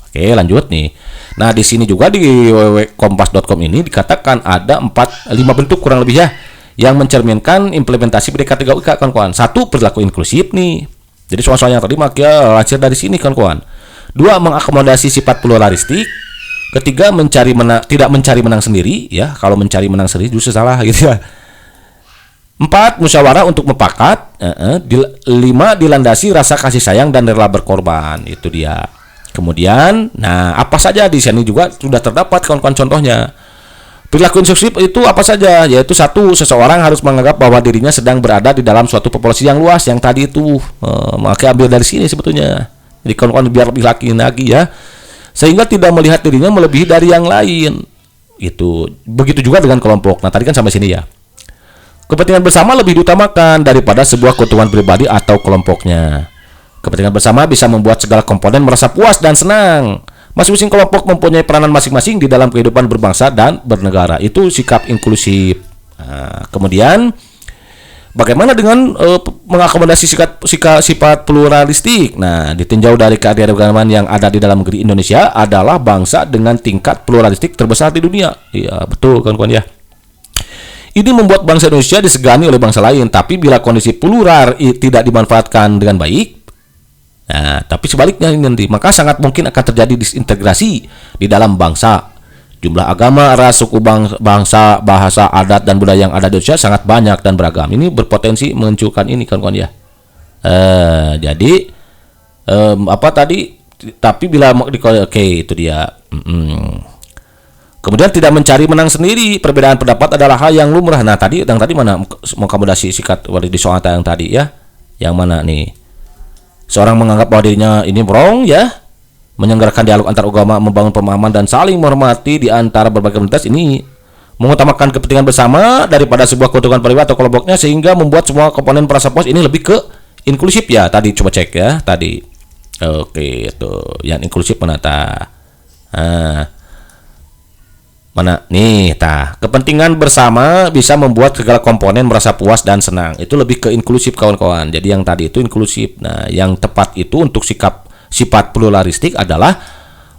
Oke, lanjut nih. Nah, di sini juga di www.kompas.com ini dikatakan ada 5 bentuk kurang lebih ya yang mencerminkan implementasi Bhinneka Tunggal Ika kawan-kawan. 1, perilaku inklusif nih. Jadi soal-soal yang tadi makanya lansir dari sini kawan-kawan. 2, mengakomodasi sifat pluralistik. 3, tidak mencari menang sendiri ya. Kalau mencari menang sendiri justru salah gitu ya. 4, musyawarah untuk mufakat. 5, dilandasi rasa kasih sayang dan rela berkorban. Itu dia. Kemudian, nah apa saja di sini juga sudah terdapat kawan-kawan contohnya. Perilaku inklusif itu apa saja? Yaitu 1, seseorang harus menganggap bahwa dirinya sedang berada di dalam suatu populasi yang luas yang tadi itu. Maka ambil dari sini sebetulnya. Jadi kawan-kawan biar lebih lagi ya. Sehingga tidak melihat dirinya melebihi dari yang lain. Itu. Begitu juga dengan kelompok. Nah tadi kan sampai sini ya. Kepentingan bersama lebih diutamakan daripada sebuah keuntungan pribadi atau kelompoknya. Kepentingan bersama bisa membuat segala komponen merasa puas dan senang. Masing-masing kelompok mempunyai peranan masing-masing di dalam kehidupan berbangsa dan bernegara. Itu sikap inklusif. Nah, kemudian bagaimana dengan mengakomodasi sifat pluralistik? Nah, ditinjau dari keanekaragaman yang ada di dalam negeri Indonesia adalah bangsa dengan tingkat pluralistik terbesar di dunia. Iya, betul kawan-kawan ya. Ini membuat bangsa Indonesia disegani oleh bangsa lain, tapi bila kondisi plural tidak dimanfaatkan dengan baik, nah, tapi sebaliknya nanti, maka sangat mungkin akan terjadi disintegrasi di dalam bangsa. Jumlah agama, ras, suku bangsa, bahasa, adat, dan budaya yang ada di Indonesia sangat banyak dan beragam. Ini berpotensi menunjukkan ini kawan-kawan ya. Jadi Apa tadi? Tapi bila oke, itu dia. Kemudian tidak mencari menang sendiri. Perbedaan pendapat adalah hal yang lumrah. Nah, yang tadi mana mengakomodasi sikat di soal yang tadi ya? Yang mana nih? Seorang menganggap bahwa dirinya ini wrong ya, menyelenggarakan dialog antar agama, membangun pemahaman dan saling menghormati di antara berbagai komunitas ini, mengutamakan kepentingan bersama daripada sebuah keuntungan pribadi atau kelompoknya, sehingga membuat semua komponen merasa puas. Ini lebih ke inklusif ya. Tadi coba cek ya tadi. Oke, itu yang inklusif mana mana nih kepentingan bersama bisa membuat segala komponen merasa puas dan senang. Itu lebih ke inklusif kawan-kawan. Jadi yang tadi itu inklusif. Nah, yang tepat itu untuk sifat pluralistik adalah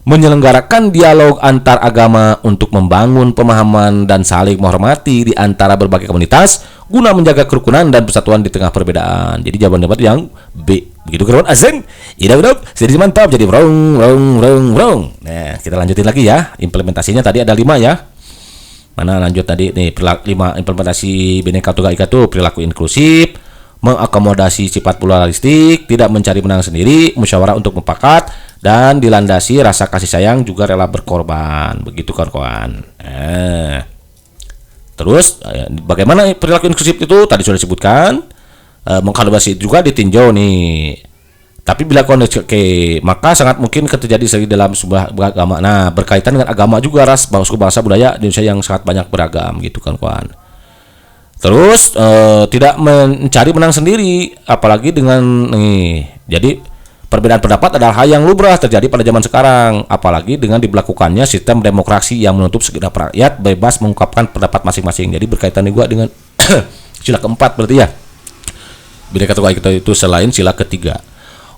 menyelenggarakan dialog antar agama untuk membangun pemahaman dan saling menghormati di antara berbagai komunitas guna menjaga kerukunan dan persatuan di tengah perbedaan. Jadi jawaban yang B. Begitu kawan azan. Idap jadi mantap, jadi wrong. Nah, kita lanjutin lagi ya. Implementasinya tadi ada 5 ya. Mana lanjut tadi nih 5 implementasi Bhinneka Tunggal Ika itu perilaku inklusif, mengakomodasi sifat pluralistik, tidak mencari menang sendiri, musyawarah untuk mufakat, dan dilandasi rasa kasih sayang juga rela berkorban. Begitu kawan-kawan. Terus bagaimana perilaku inklusif itu tadi sudah disebutkan. Mengkalibrasi juga ditinjau nih. Tapi bila kondisi maka sangat mungkin terjadi dalam sebuah agama. Nah, berkaitan dengan agama juga ras, bangsa budaya di Indonesia yang sangat banyak beragam gitu kan kawan. Terus tidak mencari menang sendiri, apalagi dengan nih. Jadi perbedaan pendapat adalah hal yang lumrah terjadi pada zaman sekarang, apalagi dengan diberlakukannya sistem demokrasi yang menutup segenap rakyat bebas mengungkapkan pendapat masing-masing. Jadi berkaitan juga dengan sila keempat berarti ya. Bhinneka Tunggal Ika itu selain sila ketiga.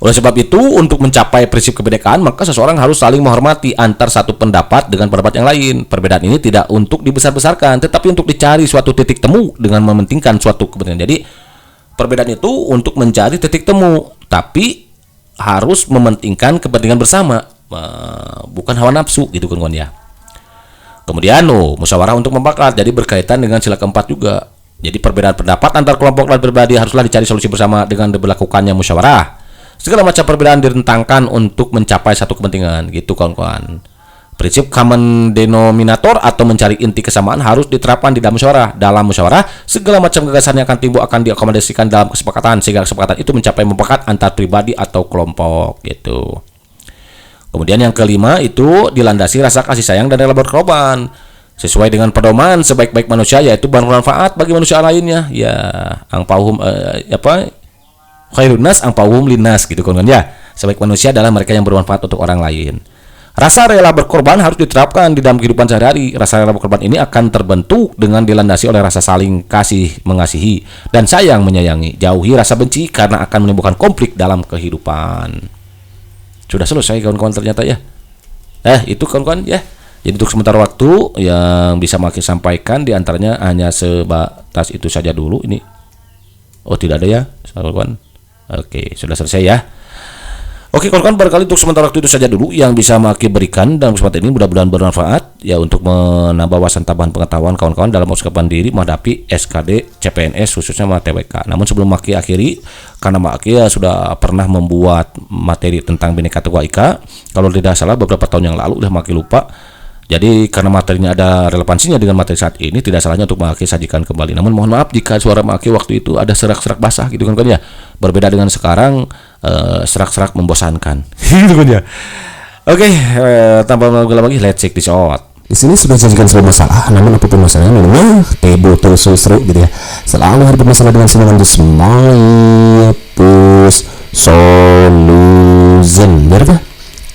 Oleh sebab itu, untuk mencapai prinsip kebinekaan, maka seseorang harus saling menghormati antar satu pendapat dengan pendapat yang lain. Perbedaan ini tidak untuk dibesar-besarkan, tetapi untuk dicari suatu titik temu dengan mementingkan suatu kepentingan. Jadi, perbedaan itu untuk mencari titik temu, tapi harus mementingkan kepentingan bersama, bukan hawa nafsu gitu kan ya. Kemudian, musyawarah untuk mufakat, jadi berkaitan dengan sila keempat juga. Jadi perbedaan pendapat antar kelompok dan pribadi haruslah dicari solusi bersama dengan diberlakukannya musyawarah. Segala macam perbedaan direntangkan untuk mencapai satu kepentingan, gitu kawan-kawan. Prinsip common denominator atau mencari inti kesamaan harus diterapkan di dalam musyawarah. Dalam musyawarah, segala macam gagasan yang akan timbul akan diakomodasikan dalam kesepakatan sehingga kesepakatan itu mencapai mufakat antar pribadi atau kelompok, gitu. Kemudian yang kelima itu dilandasi rasa kasih sayang dan rela berkorban. Sesuai dengan pedoman sebaik-baik manusia, yaitu bermanfaat bagi manusia lainnya. Ya, angpauhum khairun nas angpauhum linnas gitu kan ya. Sebaik manusia adalah mereka yang bermanfaat untuk orang lain. Rasa rela berkorban harus diterapkan di dalam kehidupan sehari-hari. Rasa rela berkorban ini akan terbentuk dengan dilandasi oleh rasa saling kasih mengasihi dan sayang menyayangi. Jauhi rasa benci karena akan menimbulkan konflik dalam kehidupan. Sudah selesai kawan-kawan ternyata ya. Itu kawan-kawan ya. Jadi untuk sementara waktu yang bisa Maki sampaikan diantaranya hanya sebatas itu saja dulu ini. Oh tidak ada ya, kawan-kawan. Oke, sudah selesai ya. Oke kawan-kawan, barangkali untuk sementara waktu itu saja dulu yang bisa Maki berikan dalam kesempatan ini, mudah-mudahan bermanfaat ya untuk menambah wawasan tambahan pengetahuan kawan-kawan dalam persiapan diri menghadapi SKD CPNS khususnya TWK. Namun sebelum Maki akhiri, karena Maki ya sudah pernah membuat materi tentang Bhinneka Tunggal Ika, kalau tidak salah beberapa tahun yang lalu, udah Maki lupa. Jadi karena materinya ada relevansinya dengan materi saat ini, tidak salahnya untuk Maki sajikan kembali. Namun mohon maaf jika suara Maki waktu itu ada serak-serak basah gitu kan ya. Berbeda dengan sekarang serak-serak membosankan. Gitu kan ya. Oke, tanpa menunggu lagi, let's check this out. Di sini sudah disajikan sebuah masalah, namun apapun masalahnya minumnya teh botol seru gitu ya. Selalu ada masalah dengan semangat di semuanya push solution, benar?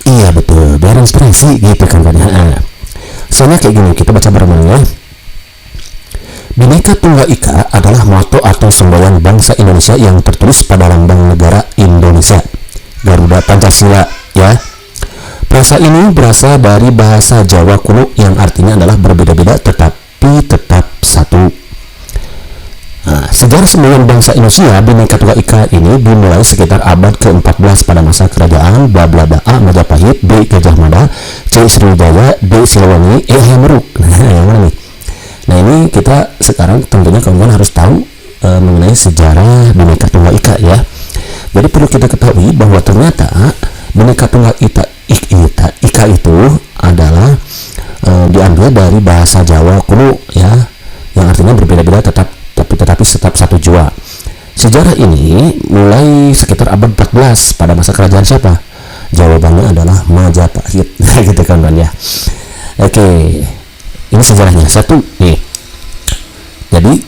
Iya betul, biar inspirasi gitu kan ya. Soalnya kayak gini, kita baca bareng ya. Bhinneka Tunggal Ika adalah moto atau semboyan bangsa Indonesia yang tertulis pada lambang negara Indonesia, Garuda Pancasila ya. Frasa ini berasal dari bahasa Jawa kuno yang artinya adalah berbeda-beda tetapi tetap satu. Sejarah semboyan bangsa Indonesia Bhinneka Tunggal Ika ini dimulai sekitar abad ke-14 pada masa kerajaan bla bla bla A Majapahit, B Gajah Mada, C Sriwijaya, D Siliwangi, E Hayam Wuruk. Yang mana nih? Nah ini kita sekarang tentunya kawan-kawan harus tahu mengenai sejarah Bhinneka Tunggal Ika ya. Jadi perlu kita ketahui bahwa ternyata Bhinneka Tunggal Ika itu adalah diambil dari bahasa Jawa kuno ya, yang artinya berbeda-beda tetapi tetap satu jua. Sejarah ini mulai sekitar abad 14 pada masa kerajaan siapa? Jawabannya adalah Majapahit. Gitu kan ya. Oke, ini sejarahnya satu nih. Jadi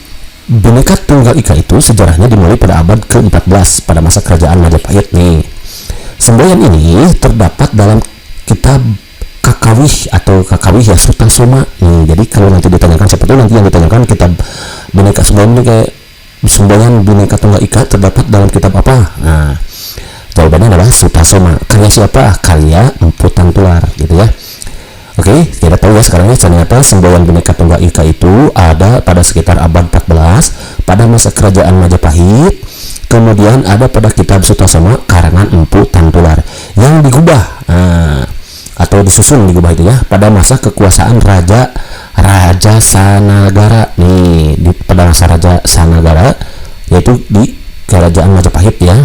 Bhinneka Tunggal Ika itu sejarahnya dimulai pada abad ke-14 pada masa kerajaan Majapahit nih. Semboyan ini terdapat dalam kitab Kakawih ya Sutasoma nih. Jadi kalau nanti ditanyakan, siapa tahu nanti yang ditanyakan kitab Bhinneka Semboyan ini kayak semboyan Bhinneka Tunggal Ika terdapat dalam kitab apa? Nah, jawabannya adalah Sutasoma. Karya siapa? Karya Empu Tantular gitu ya. Oke, kita tahu ya sekarang ternyata semboyan Bhinneka Tunggal Ika itu ada pada sekitar abad 14 pada masa kerajaan Majapahit. Kemudian ada pada kitab Sutasoma karangan Empu Tantular yang digubah atau disusun digubah itu ya pada masa kekuasaan Raja Sanagara nih, pada masa Raja Sanagara yaitu di kerajaan Majapahit ya.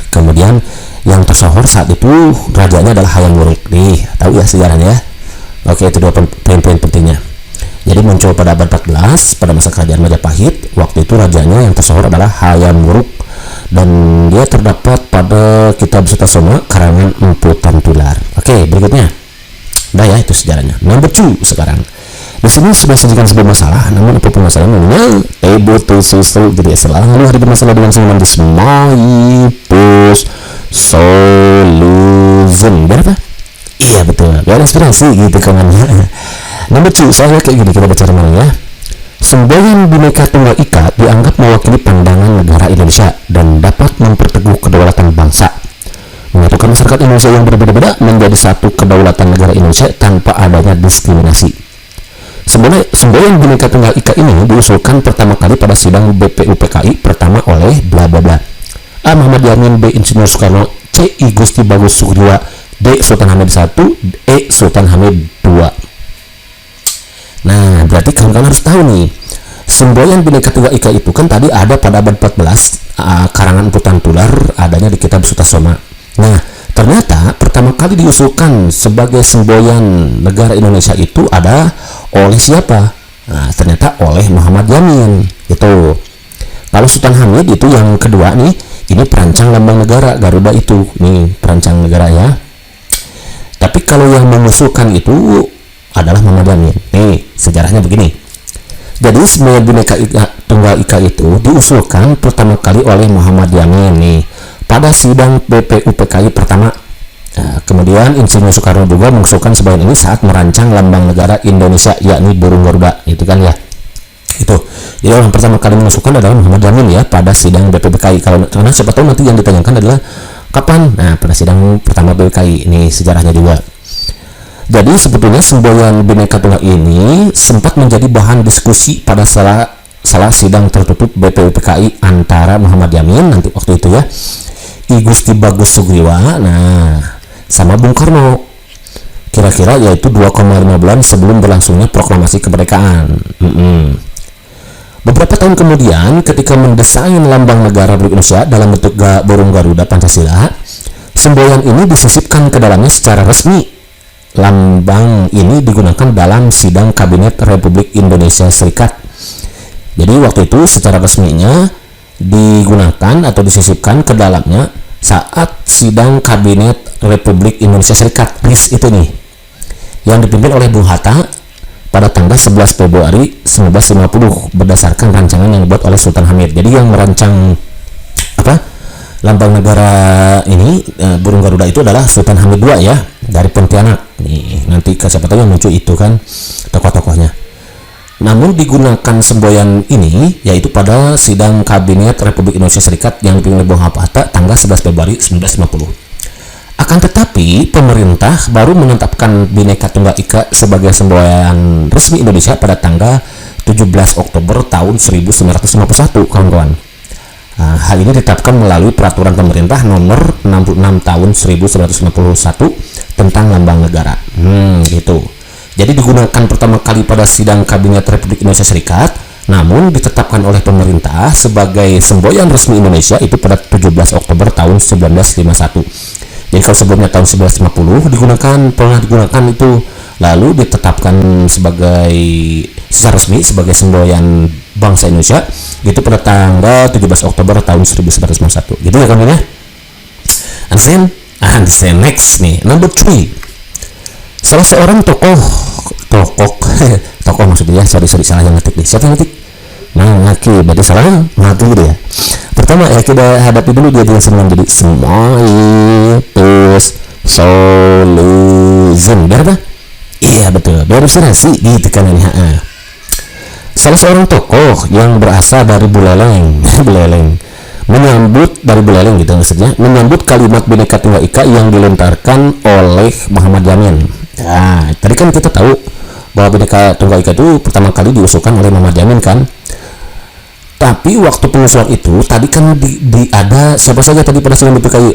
Kemudian yang tersohor saat itu rajanya adalah Hayam Wuruk nih, tahu ya sejarahnya ya. Oke, itu dua poin-poin pentingnya. Jadi muncul pada abad 14 pada masa kerajaan Majapahit. Waktu itu rajanya yang tersohor adalah Hayam Wuruk dan dia terdapat pada kitab Sutasoma karangan Empu Tantular. Oke, berikutnya. Udah ya, itu sejarahnya. Nomor 2 sekarang. Di sini sudah disajikan sebuah masalah, namun apapun masalahnya able to solve gitu ya. Selalu ada masalah dengan senyuman di pus solution. Berapa? Iya betul, biar inspirasi gitu kan. Nomor 2, saya kayak gini, kita baca namanya ya. Semboyan Bhinneka Tunggal Ika dianggap mewakili pandangan negara Indonesia dan dapat memperteguh kedaulatan bangsa, menyatukan masyarakat Indonesia yang berbeda-beda menjadi satu kedaulatan negara Indonesia tanpa adanya diskriminasi. Semboyan Bhinneka Tunggal Ika ini diusulkan pertama kali pada sidang BPUPKI pertama oleh bla bla bla A. Muhammad Yamin, B. Insinyur Soekarno, C. I. Gusti Bagus Sugriwa, D. Sultan Hamid I, E. Sultan Hamid II. Nah, berarti kalian harus tahu nih, semboyan Bhinneka Tunggal Ika itu kan tadi ada pada abad 14 karangan Empu Tantular, adanya di kitab Sutasoma. Nah, ternyata pertama kali diusulkan sebagai semboyan negara Indonesia itu ada oleh siapa? Nah, ternyata oleh Muhammad Yamin itu. Kalau Sultan Hamid itu yang kedua nih, ini perancang lambang negara Garuda itu nih, perancang negara ya. Tapi kalau yang mengusulkan itu adalah Muhammad Yamin. Nih, sejarahnya begini. Jadi semboyan Bhinneka Tunggal Ika itu diusulkan pertama kali oleh Muhammad Yamin nih pada sidang BPUPKI pertama. Nah, kemudian Insinyur Soekarno juga mengusulkan semboyan ini saat merancang lambang negara Indonesia, yakni burung Garuda, itu kan ya. Itu. Jadi orang pertama kali mengusulkan adalah Muhammad Yamin ya pada sidang BPUPKI. Karena siapa tahu nanti yang ditanyakan adalah kapan? Nah, pada sidang pertama BPUPKI. Ini sejarahnya juga. Jadi sebetulnya semboyan Bhinneka Tunggal ini sempat menjadi bahan diskusi pada salah sidang tertutup BPUPKI antara Muhammad Yamin nanti waktu itu ya, I. Gusti Bagus Sugriwa, nah sama Bung Karno, kira-kira yaitu 2,5 bulan sebelum berlangsungnya proklamasi kemerdekaan. Beberapa tahun kemudian ketika mendesain lambang negara Republik Indonesia dalam bentuk burung Garuda Pancasila, semboyan ini disisipkan ke dalamnya secara resmi. Lambang ini digunakan dalam sidang Kabinet Republik Indonesia Serikat. Jadi waktu itu secara resminya digunakan atau disisipkan ke dalamnya saat sidang Kabinet Republik Indonesia Serikat RIS itu nih, yang dipimpin oleh Bung Hatta pada tanggal 11 Februari 1950 berdasarkan rancangan yang dibuat oleh Sultan Hamid. Jadi yang merancang lambang negara ini burung Garuda itu adalah Sultan Hamid II ya, dari Pontianak. Nih, nanti siapa tahu yang muncul itu kan tokoh-tokohnya. Namun digunakan semboyan ini yaitu pada sidang Kabinet Republik Indonesia Serikat yang dipimpin oleh Bung Hatta tanggal 11 Februari 1950. Akan tetapi pemerintah baru menetapkan Bhinneka Tunggal Ika sebagai semboyan resmi Indonesia pada tanggal 17 Oktober tahun 1951, kawan-kawan. Nah, hal ini ditetapkan melalui peraturan pemerintah nomor 66 tahun 1991 tentang lambang negara. Gitu. Jadi digunakan pertama kali pada sidang Kabinet Republik Indonesia Serikat namun ditetapkan oleh pemerintah sebagai semboyan resmi Indonesia itu pada 17 Oktober tahun 1951. Jadi kalau sebelumnya tahun 1950 pernah digunakan itu, lalu ditetapkan sebagai secara resmi sebagai semboyan bangsa Indonesia itu pada tanggal 17 Oktober tahun 1951. Gitu ya kawannya. Understand next nih, number 3. Salah seorang tokoh maksudnya, sorry salah yang ngetik nih. Siapa yang ngetik? Ngaki, berarti salah ngaki gitu ya. Pertama ya kita hadapi dulu dia dengan semuanya, jadi terus solution, biar apa? Iya betul, biar sih gitu kan ini. Salah seorang tokoh yang berasal dari Buleleng menyambut gitu maksudnya, menyambut kalimat Bhinneka Tunggal Ika yang dilontarkan oleh Muhammad Yamin. Nah, tadi kan kita tahu bahwa Bhinneka Tunggal Ika itu pertama kali diusulkan oleh Muhammad Yamin kan. Tapi waktu pengusulan itu tadi kan ada siapa saja tadi pada sidang BPKI?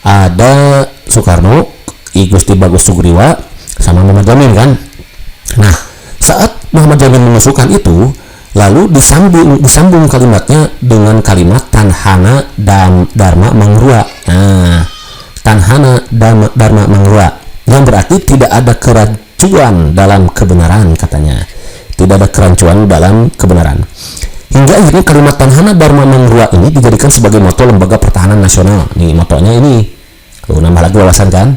Ada Soekarno, I Gusti Bagus Sugriwa, sama Muhammad Yamin kan. Nah, saat Muhammad Yamin mengusulkan itu, lalu disambung kalimatnya dengan kalimat Tanhana Dharma Mangrua. Nah, Tanhana Dharma Mangrua yang berarti tidak ada kerancuan dalam kebenaran katanya. Tidak ada kerancuan dalam kebenaran. Hingga akhirnya kalimat Tanhana Dharma Mangrua ini dijadikan sebagai moto Lembaga Pertahanan Nasional. Nih motonya ini. Nambah lagi wawasan kan.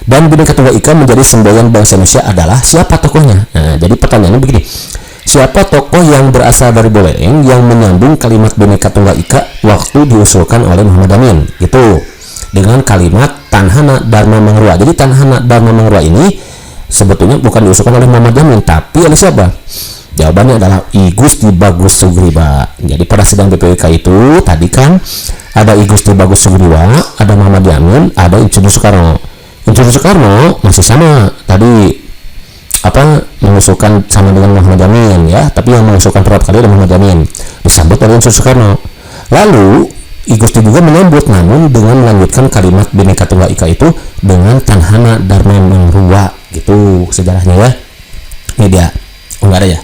Dan Bhinneka Tunggal Ika menjadi semboyan bangsa Indonesia adalah siapa tokohnya? Nah, jadi pertanyaannya begini. Siapa tokoh yang berasal dari Buleleng yang menyambung kalimat Bhinneka Tunggal Ika waktu diusulkan oleh Muhammad Yamin? Gitu. Dengan kalimat Tanhana Dharma Mangrua. Jadi Tanhana Dharma Mangrua ini sebetulnya bukan diusulkan oleh Muhammad Yamin, tapi oleh siapa? Jawabannya adalah I Gusti Bagus Sugriwa. Jadi pada sidang BPK itu tadi kan ada I Gusti Bagus Sugriwa, ada Muhammad Yamin, ada Insinyur Soekarno. Insinyur Soekarno masih sama tadi mengusulkan sama dengan Muhammad Yamin ya, tapi yang mengusulkan pertama kali adalah Muhammad Yamin, disambut oleh Insinyur Soekarno. Lalu I Gusti juga menyambut, namun dengan melanjutkan kalimat Bhinneka Tunggal Ika itu dengan Tanhana Dharma Mangrua. Gitu sejarahnya ya. Ini dia. Oh enggak ada ya.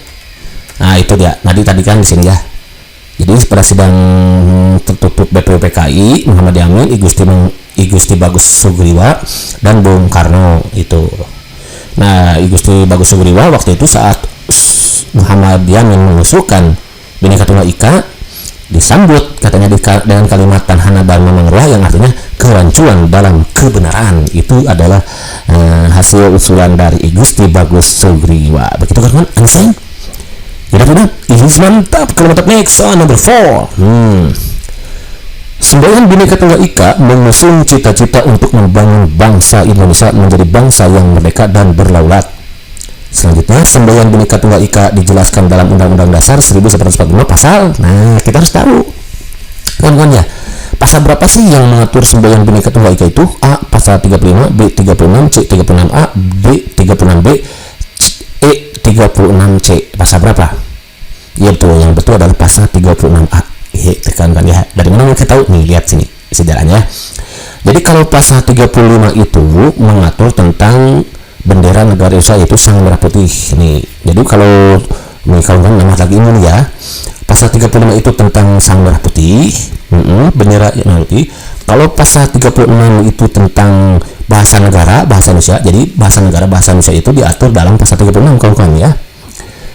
Nah itu dia. Tadi kan di sini ya. Jadi pada sidang tertutup BPPKI Muhammad Yamin, I Gusti Bagus Sugriwa dan Bung Karno itu. Nah I Gusti Bagus Sugriwa waktu itu saat Muhammad Yamin mengusulkan Bhinneka Tunggal Ika disambut katanya dengan kalimat Tanhana Dharma Mangrua yang artinya kerancuan dalam kebenaran. Itu adalah hasil usulan dari I Gusti Bagus Sugriwa. Begitu kan Anjing? Udah ini mantap. Kalau mantap next number 4. Semboyan Bhinneka Tunggal Ika mengusung cita-cita untuk membangun bangsa Indonesia menjadi bangsa yang merdeka dan berdaulat. Selanjutnya, semboyan Bhinneka Tunggal Ika dijelaskan dalam Undang-Undang Dasar 1945 pasal. Nah, kita harus tahu. Kan ya. Pasal berapa sih yang mengatur semboyan Bhinneka Tunggal Ika itu? A. Pasal 35, B. 36, C. 36A, D. 36B, E. 36C. Pasal berapa? Ya betul, yang betul adalah pasal 36A. Tekankan ya. Dari mana kita tahu? Nih, lihat sini sejarahnya. Jadi kalau pasal 35 itu mengatur tentang bendera negara Indonesia yaitu sang merah putih nih. Jadi kalau kawan-kawan nama lagi ini ya, pasal 35 itu tentang sang merah putih, bendera merah putih. Kalau pasal 36 itu tentang bahasa negara bahasa Indonesia. Jadi bahasa negara bahasa Indonesia itu diatur dalam pasal 36 kawan-kawan ya.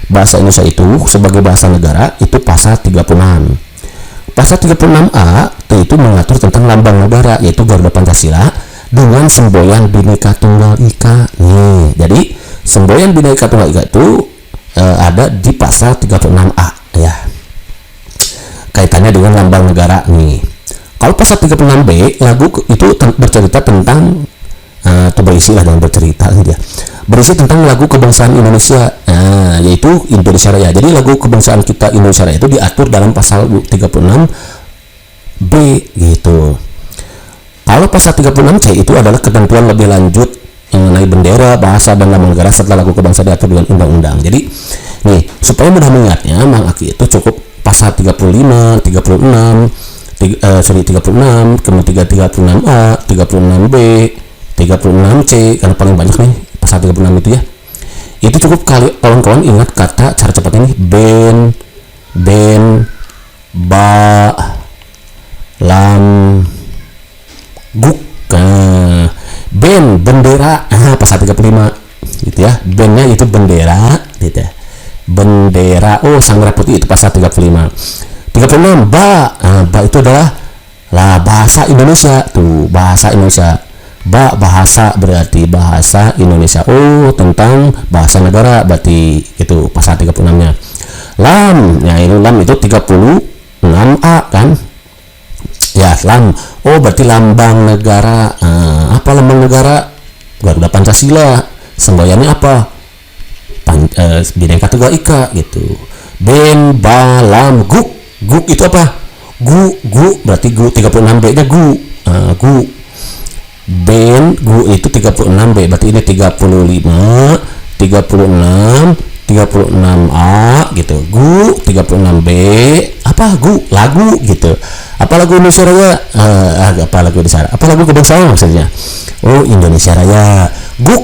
Bahasa Indonesia itu sebagai bahasa negara itu pasal 36. Pasal 36A itu mengatur tentang lambang negara yaitu Garuda Pancasila dengan semboyan Bhinneka Tunggal Ika nih. Jadi semboyan Bhinneka Tunggal Ika itu ada di pasal 36A ya. Kaitannya dengan lambang negara nih. Kalau pasal 36B lagu itu bercerita tentang berisi tentang lagu kebangsaan Indonesia, yaitu Indonesia Raya. Jadi lagu kebangsaan kita Indonesia Raya itu diatur dalam pasal 36B gitu. Kalau pasal 36C itu adalah ketentuan lebih lanjut mengenai bendera, bahasa, dan lambang negara serta lagu kebangsaan diatur dengan undang-undang. Jadi nih, supaya mudah mengingatnya, Mang Aki itu cukup pasal 35, 36, 36, kemudian 36A, 36B, 36C, karena paling banyak nih pasal 36 itu ya. Itu cukup kawan-kawan ingat kata cara cepat ini ben, ba, lam, guk. Ben bendera, pasal 35 gitu ya. Bennya itu bendera gitu ya. Bendera, sang merah putih itu pasal 35. 36 ba, ba itu adalah bahasa Indonesia tuh, bahasa Indonesia. Ba bahasa berarti bahasa Indonesia. Tentang bahasa negara berarti itu pasal 36-nya. Lam, ya ini lam itu 36A kan? Ya, lam. Berarti lambang negara. Apa lambang negara? Garuda Pancasila. Semboyannya apa? Bhinneka Tunggal Ika gitu. Ben, ba, lam, guk. Guk itu apa? Gu berarti gu 36B-nya gu. Gu. Ben, gu itu 36B, berarti ini 35, 36, 36A gitu. Gu 36B, apa gu? Lagu gitu. Apa lagu Indonesia Raya? Apa lagu Indonesia Raya? Apa lagu kebangsaan maksudnya? Indonesia Raya. Guk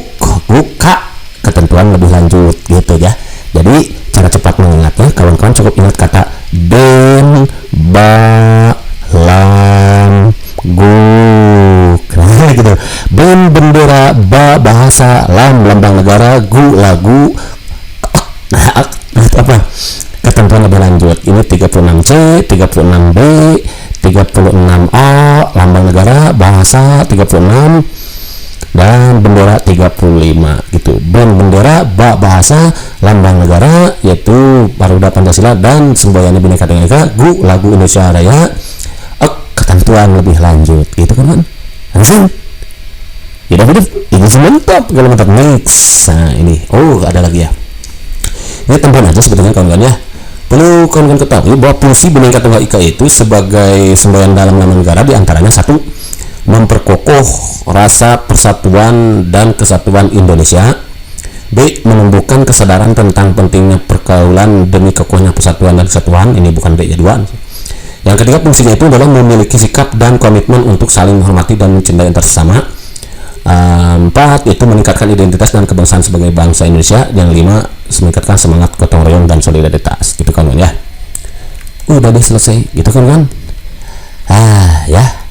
kak, ketentuan lebih lanjut gitu ya. Jadi cara cepat mengingatnya, kawan-kawan cukup ingat kata ben, ba, lam, guk. Nah gitu. Ben bendera, ba bahasa, lam lambang negara, gu lagu. Nah, apa? Ketentuan lebih lanjut. Ini 36C, 36B, 36A, lambang negara, bahasa 36 dan bendera 35 gitu. Ben bendera, ba bahasa, lambang negara yaitu Garuda Pancasila dan semboyannya Bhinneka Tunggal Ika, gu lagu Indonesia Raya. Ketentuan lebih lanjut gitu kan? Langsung hidup ini mantap, kalau mantap next. Nah ini ada lagi ya. Ini tambahan aja sebetulnya kawan-kawan ya. Perlu kawan-kawan ketahui bahwa fungsi Bhinneka Tunggal Ika itu sebagai semboyan dalam nama negara diantaranya satu, memperkokoh rasa persatuan dan kesatuan Indonesia. B. Menumbuhkan kesadaran tentang pentingnya pergaulan demi kokohnya persatuan dan kesatuan. Ini bukan B-nya 2. Yang ketiga, fungsinya itu adalah memiliki sikap dan komitmen untuk saling menghormati dan mencintai antar sesama. 4. Itu meningkatkan identitas dan kebangsaan sebagai bangsa Indonesia. Yang 5, meningkatkan semangat gotong royong dan solidaritas. Gitu kan ya. Udah deh selesai. Gitu kan. Ya.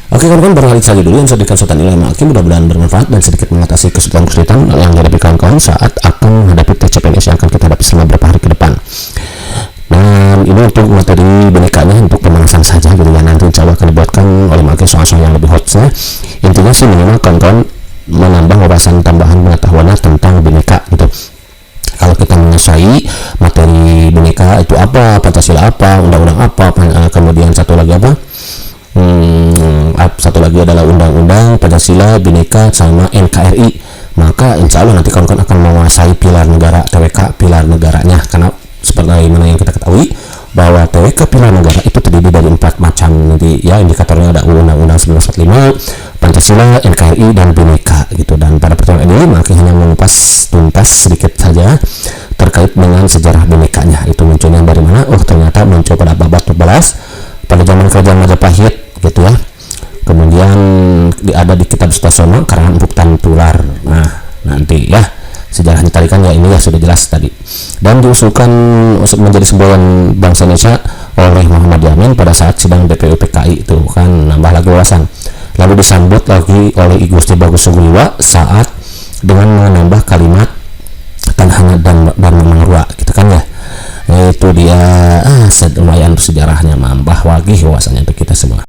Oke kawan-kawan, barangkali saja dulu yang saya berikan Sultan Ilham Hakim, mudah-mudahan bermanfaat dan sedikit mengatasi kesulitan-kesulitan yang dihadapi kawan-kawan saat akan menghadapi tes CPNS yang akan kita hadapi selama beberapa hari ke depan. Dan ini untuk materi binekanya untuk pemanasan saja gitu ya, nanti insya Allah akan dibuatkan oleh materi soal-soal yang lebih hot ya. Intinya sih minimal kawan-kawan menambah wawasan tambahan pengetahuannya tentang bineka gitu. Kalau kita menguasai materi bineka itu apa, Pancasila apa, undang-undang apa, kemudian satu lagi apa, satu lagi adalah undang-undang Pancasila, bineka sama NKRI, maka insya Allah nanti kawan-kawan akan menguasai pilar negara, TWK pilar negaranya. Karena seperti mana yang kita ketahui bahwa TWK pilar negara itu terdiri dari 4 macam nanti ya, indikatornya ada Undang-Undang 1945, Pancasila, NKRI dan Bhinneka gitu. Dan pada pertemuan ini maka hanya mengupas tuntas sedikit saja terkait dengan sejarah Bhinnekanya. Itu munculnya dari mana? Ternyata muncul pada abad 14 pada zaman kerajaan Majapahit gitu ya. Kemudian ada di kitab Sutasoma karangan Empuk Tantular. Nah nanti ya sejarahnya tadi kan ya, ini ya sudah jelas tadi, dan diusulkan untuk menjadi semboyan bangsa Indonesia oleh Muhammad Yamin pada saat sidang DPU PKI itu kan, nambah lagi wawasan. Lalu disambut lagi oleh I Gusti Bagus Sugriwa saat dengan menambah kalimat Tanhana dan Mengerua gitu kan ya. Itu dia lumayan sejarahnya, nambah lagi wawasannya untuk kita semua.